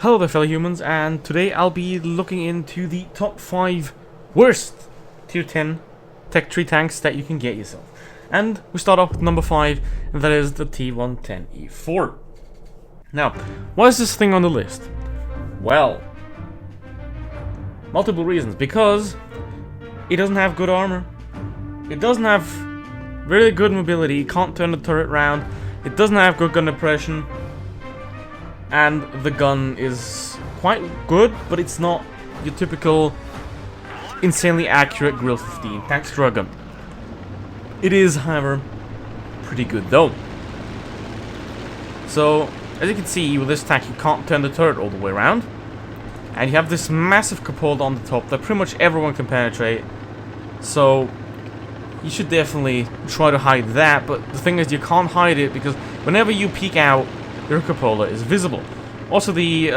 Hello there fellow humans, and today I'll be looking into the top 5 worst tier 10 tech tree tanks that you can get yourself. And we start off with number 5, and that is the T110E4. Now, why is this thing on the list? Well, multiple reasons. Because it doesn't have good armor, it doesn't have really good mobility, it can't turn the turret around, it doesn't have good gun depression, and the gun is quite good, but it's not your typical insanely accurate Grill 15 tank straw gun. It is, however, pretty good though. So, as you can see, with this tank you can't turn the turret all the way around, and you have this massive cupola on the top that pretty much everyone can penetrate, so you should definitely try to hide that. But the thing is, you can't hide it because whenever you peek out, your cupola is visible. Also, the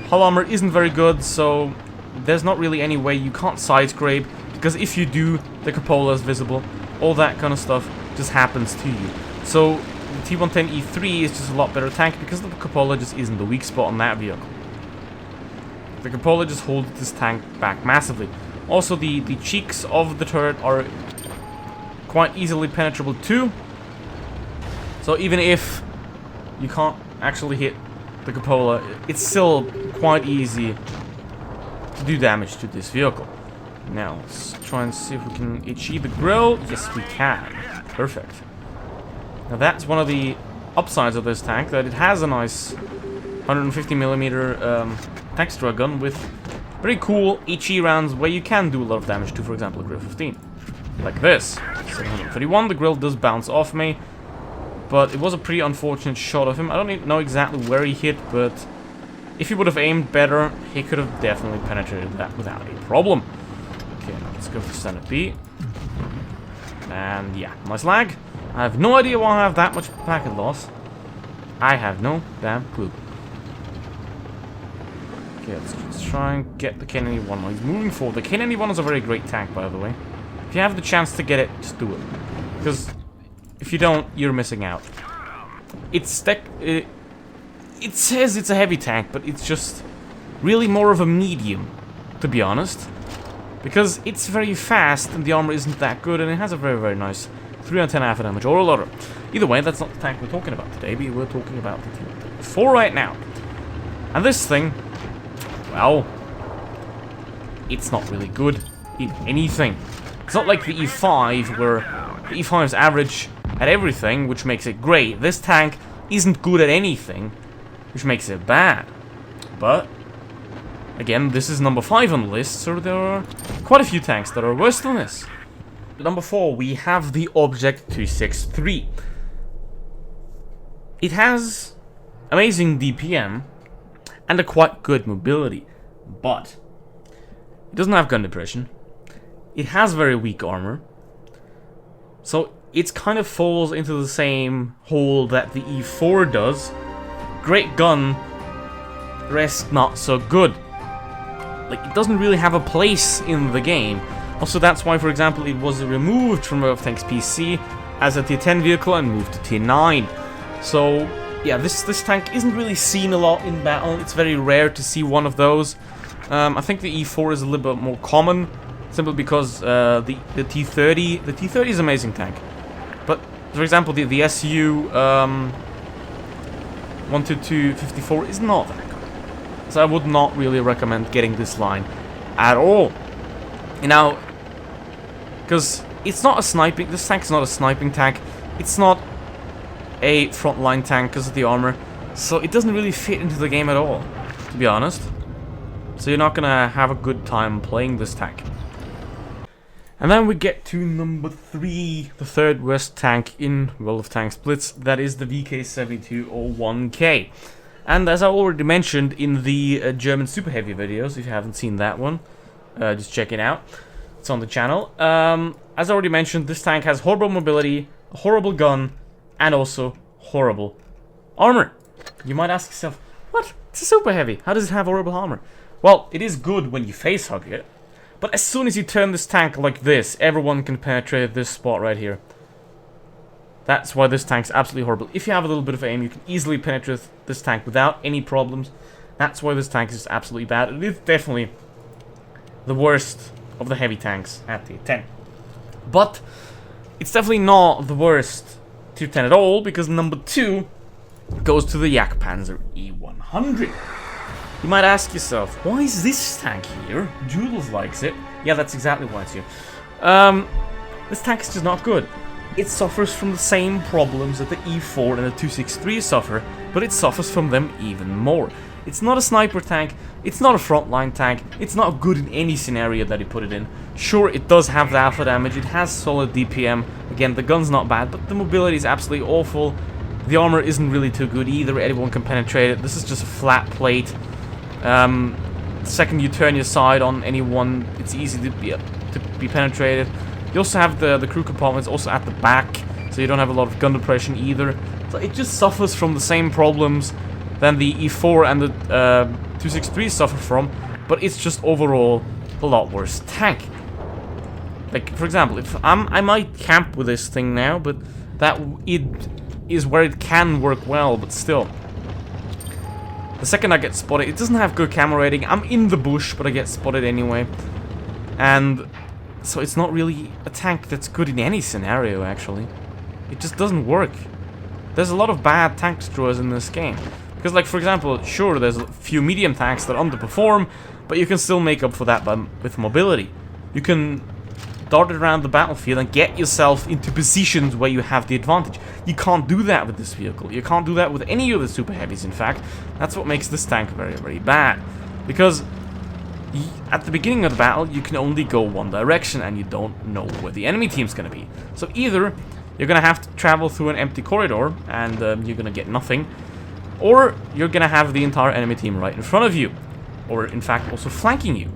hull armor isn't very good, so there's not really any way you can't side scrape, because if you do, the cupola is visible. All that kind of stuff just happens to you. So the T110E3 is just a lot better tank because the cupola just isn't the weak spot on that vehicle. The cupola just holds this tank back massively. Also, the cheeks of the turret are quite easily penetrable too. So even if you can't actually hit the cupola, it's still quite easy to do damage to this vehicle. Now, let's try and see if we can achieve the grill. Yes, we can. Perfect. Now, that's one of the upsides of this tank, that it has a nice 150mm tank straw gun with pretty cool HE rounds where you can do a lot of damage to, for example, a Grill 15. Like this. 731, the grill does bounce off me, but it was a pretty unfortunate shot of him. I don't even know exactly where he hit, but if he would have aimed better, he could have definitely penetrated that without a problem. Okay, now let's go for standard B. And yeah, nice lag. I have no idea why I have that much packet loss. I have no damn clue. Okay, let's try and get the Kennedy 1. He's moving forward. The Kennedy 1 is a very great tank, by the way. If you have the chance to get it, just do it. Because if you don't, you're missing out. It says it's a heavy tank, but it's just really more of a medium, to be honest. Because it's very fast, and the armor isn't that good, and it has a very, very nice 3 on 10 alpha damage or a loader. Either way, that's not the tank we're talking about today. We're talking about the T110E4 right now. And this thing, well, it's not really good in anything. It's not like the E5, where the E5's average at everything, which makes it great. This tank isn't good at anything, which makes it bad. But again, this is number 5 on the list, so there are quite a few tanks that are worse than this. Number 4, we have the Object 263. It has amazing DPM and a quite good mobility, but it doesn't have gun depression. It has very weak armor, so it kind of falls into the same hole that the E4 does. Great gun, rest not so good. Like, it doesn't really have a place in the game. Also, that's why, for example, it was removed from World of Tanks PC as a Tier 10 vehicle and moved to Tier 9. So, yeah, this tank isn't really seen a lot in battle. It's very rare to see one of those. I think the E4 is a little bit more common, simply because the T30... The T30 is an amazing tank. But, for example, the SU 12254 is not that good. So I would not really recommend getting this line at all. You know, because it's not a sniping... This tank is not a sniping tank. It's not a frontline tank because of the armor. So it doesn't really fit into the game at all, to be honest. So you're not gonna have a good time playing this tank. And then we get to number 3, the third worst tank in World of Tanks Blitz. That is the VK7201K. And as I already mentioned in the German Super Heavy videos, if you haven't seen that one, just check it out. It's on the channel. As I already mentioned, this tank has horrible mobility, a horrible gun, and also horrible armor. You might ask yourself, what? It's a Super Heavy. How does it have horrible armor? Well, it is good when you face hug it. But as soon as you turn this tank like this, everyone can penetrate this spot right here. That's why this tank's absolutely horrible. If you have a little bit of aim, you can easily penetrate this tank without any problems. That's why this tank is absolutely bad. It is definitely the worst of the heavy tanks at tier 10. But it's definitely not the worst tier 10 at all, because number 2 goes to the Yak Panzer E100. You might ask yourself, why is this tank here? Jules likes it. Yeah, that's exactly why it's here. This tank is just not good. It suffers from the same problems that the E4 and the 263 suffer, but it suffers from them even more. It's not a sniper tank, it's not a frontline tank, it's not good in any scenario that you put it in. Sure, it does have the alpha damage, it has solid DPM, again, the gun's not bad, but the mobility is absolutely awful. The armor isn't really too good either, anyone can penetrate it. This is just a flat plate. The second you turn your side on anyone, it's easy to be penetrated. You also have the crew compartments also at the back, so you don't have a lot of gun depression either. So it just suffers from the same problems than the E4 and the 263 suffer from, but it's just overall a lot worse tank. Like, for example, if I might camp with this thing now, but that it is where it can work well, but still. The second I get spotted, it doesn't have good camera rating. I'm in the bush, but I get spotted anyway. And so it's not really a tank that's good in any scenario, actually. It just doesn't work. There's a lot of bad tank destroyers in this game. Because, like, for example, sure, there's a few medium tanks that underperform, but you can still make up for that with mobility. You can dart around the battlefield and get yourself into positions where you have the advantage. You can't do that with this vehicle. You can't do that with any of the super heavies, in fact. That's what makes this tank very, very bad. Because at the beginning of the battle, you can only go one direction, and you don't know where the enemy team's going to be. So either you're going to have to travel through an empty corridor, and you're going to get nothing, or you're going to have the entire enemy team right in front of you, or in fact also flanking you.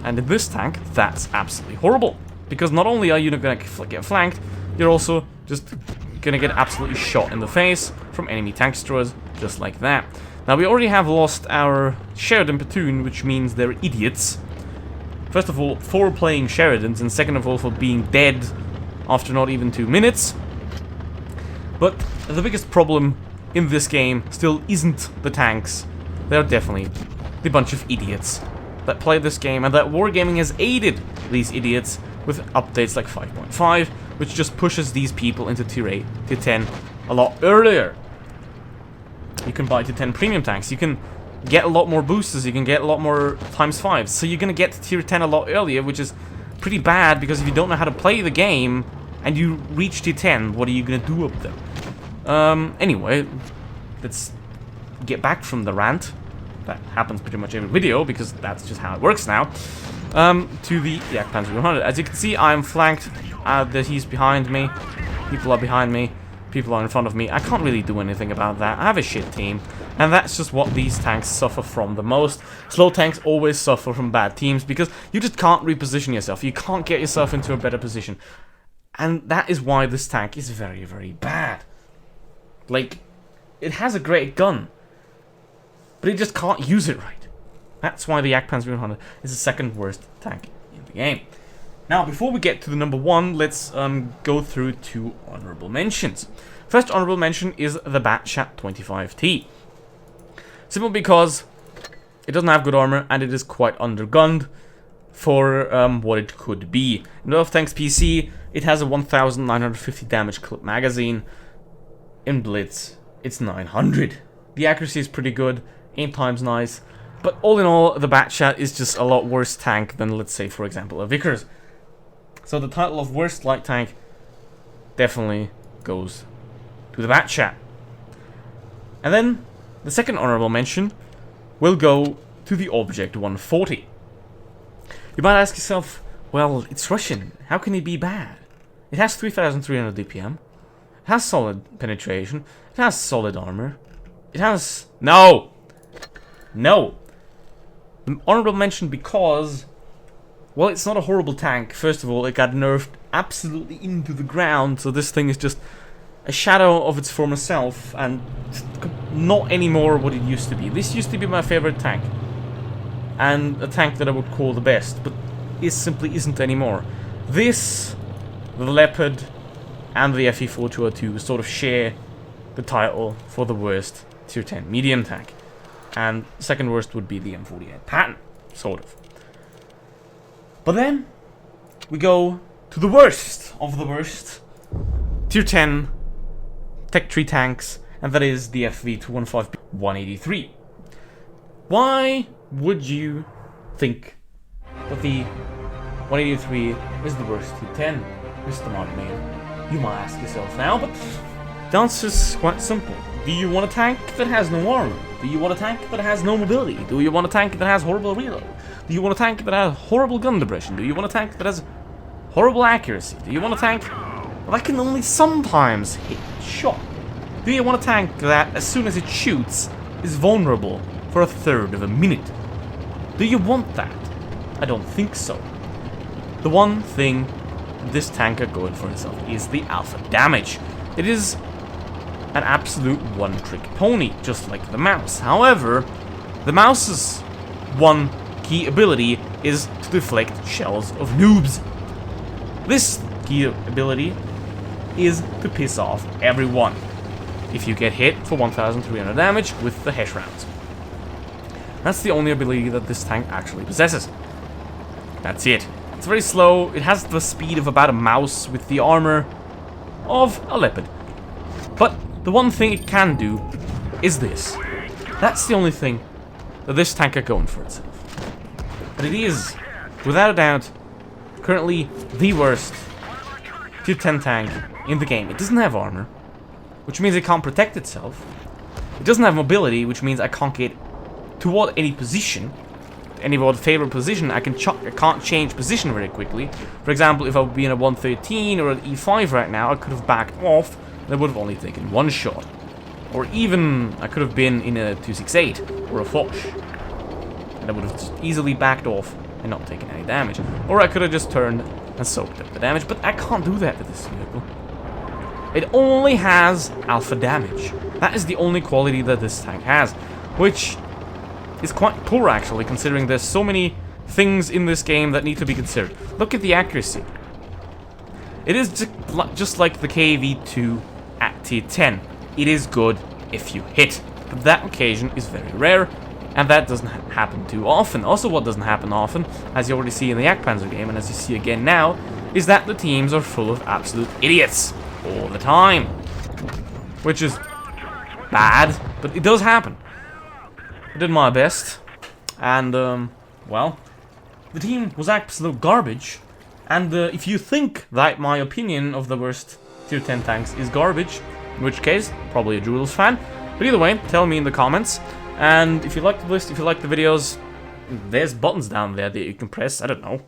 And in this tank, that's absolutely horrible, because not only are you not going to get flanked, you're also just going to get absolutely shot in the face from enemy tank destroyers, just like that. Now, we already have lost our Sheridan platoon, which means they're idiots. First of all, for playing Sheridans, and second of all, for being dead after not even 2 minutes. But the biggest problem in this game still isn't the tanks. They're definitely the bunch of idiots that play this game, and that Wargaming has aided these idiots with updates like 5.5, which just pushes these people into tier 8, tier 10 a lot earlier. You can buy tier 10 premium tanks, you can get a lot more boosters, you can get a lot more ×5s, so you're gonna get to tier 10 a lot earlier, which is pretty bad, because if you don't know how to play the game, and you reach tier 10, what are you gonna do up there? Anyway, let's get back from the rant. That happens pretty much every video, because that's just how it works now. To the Yak Panzer E100. As you can see, I'm flanked. That he's behind me. People are behind me. People are in front of me. I can't really do anything about that. I have a shit team. And that's just what these tanks suffer from the most. Slow tanks always suffer from bad teams, because you just can't reposition yourself. You can't get yourself into a better position. And that is why this tank is very, very bad. Like, it has a great gun, but it just can't use it right. That's why the Yak Panzer E100 is the second worst tank in the game. Now, before we get to the number 1, let's go through 2 honorable mentions. First honorable mention is the Batchat 25T. Simply because it doesn't have good armor, and it is quite undergunned for what it could be. In World of Tanks PC, it has a 1950 damage clip magazine. In Blitz, it's 900. The accuracy is pretty good, aim time's nice, but all in all, the Batchat is just a lot worse tank than, let's say, for example, a Vickers. So the title of worst light tank definitely goes to the Batchat. And then the second honorable mention will go to the Object 140. You might ask yourself, well, it's Russian, how can it be bad? It has 3,300 DPM, it has solid penetration, it has solid armor, it has... No! Honorable mention because, well, it's not a horrible tank. First of all, it got nerfed absolutely into the ground, so this thing is just a shadow of its former self, and not anymore what it used to be. This used to be my favorite tank, and a tank that I would call the best, but it simply isn't anymore. This, the Leopard, and the FE4202 sort of share the title for the worst tier 10 medium tank. and second worst would be the M48 Patton, sort of. But then we go to the worst of the worst, Tier 10 Tech Tree tanks, and that is the FV215-183. Why would you think that the 183 is the worst Tier 10, Mr. Martimator? You might ask yourself now, but the answer is quite simple. Do you want a tank that has no armor? Do you want a tank that has no mobility? Do you want a tank that has horrible reload? Do you want a tank that has horrible gun depression? Do you want a tank that has horrible accuracy? Do you want a tank that can only sometimes hit shot? Do you want a tank that, as soon as it shoots, is vulnerable for a third of a minute? Do you want that? I don't think so. The one thing this tank got going for itself is the alpha damage. It is an absolute one-trick pony, just like the mouse. However, the mouse's one key ability is to deflect shells of noobs. This key ability is to piss off everyone if you get hit for 1,300 damage with the Hesh rounds. That's the only ability that this tank actually possesses. That's it. It's very slow. It has the speed of about a mouse with the armor of a leopard. But the one thing it can do is this. That's the only thing that this tank got going for itself. But it is, without a doubt, currently the worst Tier 10 tank in the game. It doesn't have armor, which means it can't protect itself. It doesn't have mobility, which means I can't get toward any position, any favorite position. I can't change position very quickly. For example, if I would be in a 113 or an E5 right now, I could have backed off, and I would have only taken one shot. Or even, I could have been in a 268 or a Foch, and I would have just easily backed off and not taken any damage. Or I could have just turned and soaked up the damage, but I can't do that with this vehicle. It only has alpha damage. That is the only quality that this tank has, which is quite poor actually, considering there's so many things in this game that need to be considered. Look at the accuracy. It is just like the KV-2 at Tier 10. It is good if you hit, but that occasion is very rare, and that doesn't happen too often. Also, what doesn't happen often, as you already see in the Yak Panzer game, and as you see again now, is that the teams are full of absolute idiots all the time. Which is bad, but it does happen. I did my best, and, well, the team was absolute garbage, and if you think that my opinion of the worst Tier 10 tanks is garbage, in which case, probably a Jules fan, but either way, tell me in the comments, and if you like the list, if you like the videos, there's buttons down there that you can press, I don't know.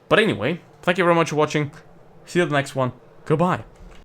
But anyway, thank you very much for watching, see you at the next one, goodbye.